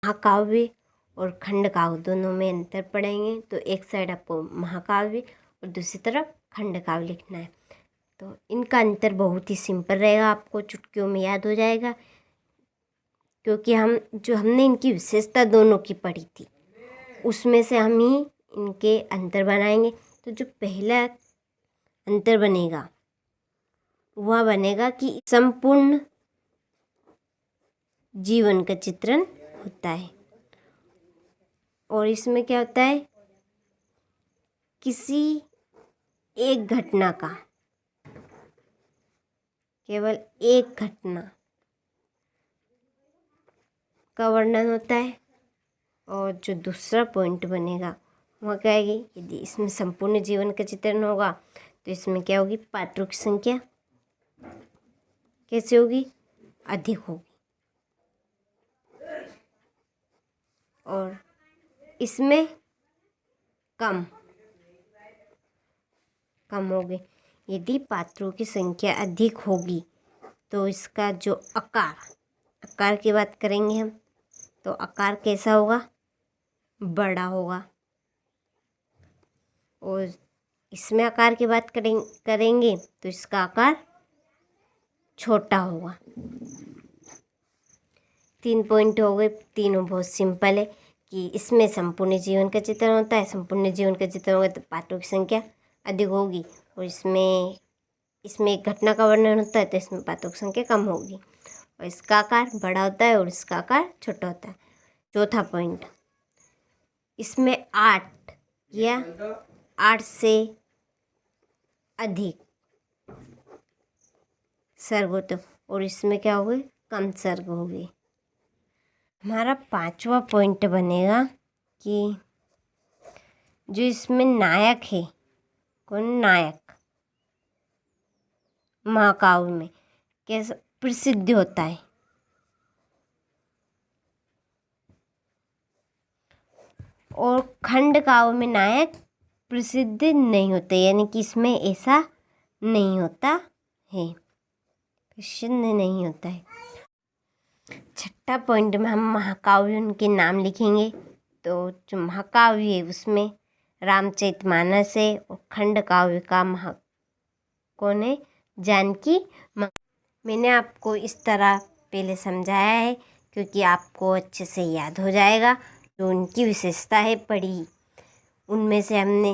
महाकाव्य और खंडकाव्य दोनों में अंतर पढ़ेंगे। तो एक साइड आपको महाकाव्य और दूसरी तरफ खंडकाव्य लिखना है। तो इनका अंतर बहुत ही सिंपल रहेगा, आपको चुटकियों में याद हो जाएगा, क्योंकि हमने इनकी विशेषता दोनों की पढ़ी थी, उसमें से हम ही इनके अंतर बनाएंगे। तो जो पहला अंतर बनेगा वह बनेगा कि संपूर्ण जीवन का चित्रण होता है, और इसमें क्या होता है, किसी एक घटना का, केवल एक घटना का वर्णन होता है। और जो दूसरा पॉइंट बनेगा वह क्या है, यदि इसमें संपूर्ण जीवन का चित्रण होगा तो इसमें क्या होगी, पात्रों की संख्या कैसे होगी, अधिक होगी, और इसमें कम होगी। यदि पात्रों की संख्या अधिक होगी तो इसका जो आकार की बात करेंगे हम, तो आकार कैसा होगा, बड़ा होगा। और इसमें आकार की बात करेंगे तो इसका आकार छोटा होगा। 3 पॉइंट हो गए, तीनों बहुत सिंपल है कि इसमें संपूर्ण जीवन का चित्रण होता है, संपूर्ण जीवन का चित्रण होगा तो पात्रों की संख्या अधिक होगी, और इसमें एक घटना का वर्णन होता है तो इसमें पात्रों की संख्या कम होगी, और इसका आकार बड़ा होता है और इसका आकार छोटा होता है। चौथा पॉइंट, इसमें 8 या 8 से अधिक सर्ग होते, और इसमें क्या होगी, कम सर्ग होगी। हमारा 5वां पॉइंट बनेगा कि जो इसमें नायक है, कौन नायक, महाकाव्य में कैसा प्रसिद्ध होता है, और खंडकाव्य में नायक प्रसिद्ध नहीं होते, यानी कि इसमें ऐसा नहीं होता है, प्रसिद्ध नहीं होता है। छठा पॉइंट में हम महाकाव्य उनके नाम लिखेंगे। तो जो महाकाव्य है उसमें रामचरितमानस है, और खंडकाव्य का कौन है, जानकी मंगल। मैंने आपको इस तरह पहले समझाया है क्योंकि आपको अच्छे से याद हो जाएगा। जो उनकी विशेषता है पढ़ी, उनमें से हमने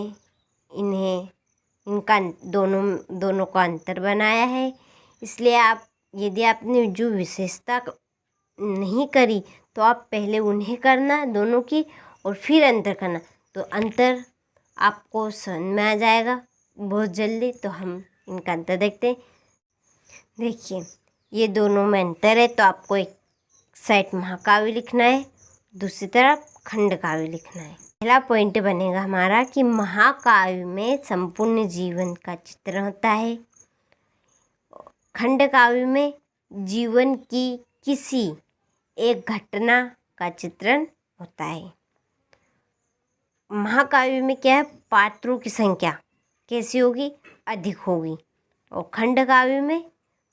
इनका दोनों का अंतर बनाया है। इसलिए यदि आपने जो विशेषता नहीं करी तो आप पहले उन्हें करना दोनों की, और फिर अंतर करना, तो अंतर आपको समझ में आ जाएगा बहुत जल्दी। तो हम इनका अंतर देखते हैं। देखिए, ये दोनों में अंतर है, तो आपको एक साइड महाकाव्य लिखना है, दूसरी तरफ खंडकाव्य लिखना है। पहला पॉइंट बनेगा हमारा कि महाकाव्य में संपूर्ण जीवन का चित्रण होता है, खंडकाव्य में जीवन की किसी एक घटना का चित्रण होता है। महाकाव्य में क्या है, पात्रों की संख्या कैसी होगी, अधिक होगी, और खंडकाव्य में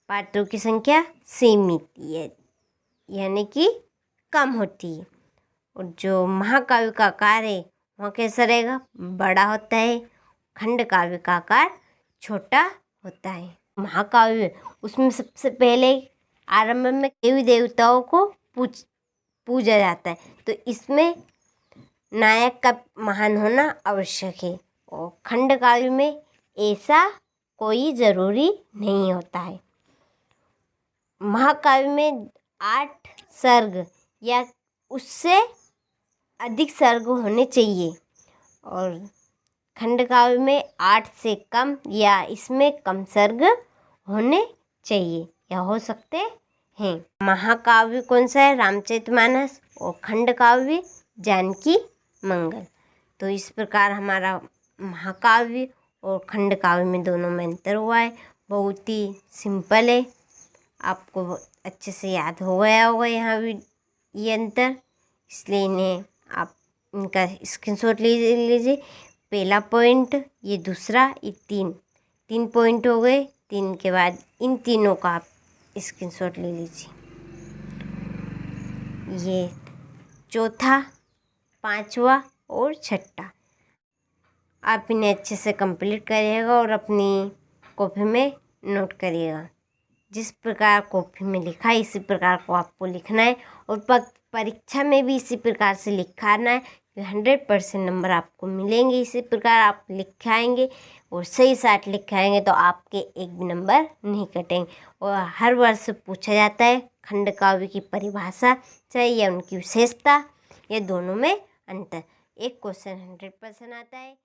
पात्रों की संख्या सीमित है, यानी कि कम होती है। और जो महाकाव्य का आकार है वह कैसा रहेगा, बड़ा होता है, खंडकाव्य का आकार छोटा होता है। महाकाव्य उसमें सबसे पहले आरंभ में देवी देवताओं को पूजा जाता है, तो इसमें नायक का महान होना आवश्यक है, और खंडकाव्य में ऐसा कोई ज़रूरी नहीं होता है। महाकाव्य में 8 सर्ग या उससे अधिक सर्ग होने चाहिए, और खंडकाव्य में 8 से कम या इसमें कम सर्ग होने चाहिए या हो सकते हैं। महाकाव्य कौन सा है, रामचरितमानस, और खंडकाव्य जानकी मंगल। तो इस प्रकार हमारा महाकाव्य और खंडकाव्य में दोनों में अंतर हुआ है। बहुत ही सिंपल है, आपको अच्छे से याद हो गया होगा यहाँ भी ये अंतर, इसलिए इन्हें आप इनका स्क्रीनशॉट लीजिए। पहला पॉइंट, ये दूसरा, ये 3 पॉइंट हो गए। 3 के बाद इन तीनों का आप स्क्रीनशॉट ले लीजिए। ये चौथा, पांचवा और छठा। आप इन्हें अच्छे से कंप्लीट करिएगा और अपनी कॉपी में नोट करिएगा। जिस प्रकार कॉपी में लिखा है इसी प्रकार को आपको लिखना है और परीक्षा में भी इसी प्रकार से लिखाना है। 100% नंबर आपको मिलेंगे। इसी प्रकार आप लिखाएंगे और सही साथ लिखाएंगे तो आपके एक भी नंबर नहीं कटेंगे। और हर वर्ष पूछा जाता है खंड काव्य की परिभाषा चाहे या उनकी विशेषता, ये दोनों में अंतर। एक क्वेश्चन 100% आता है।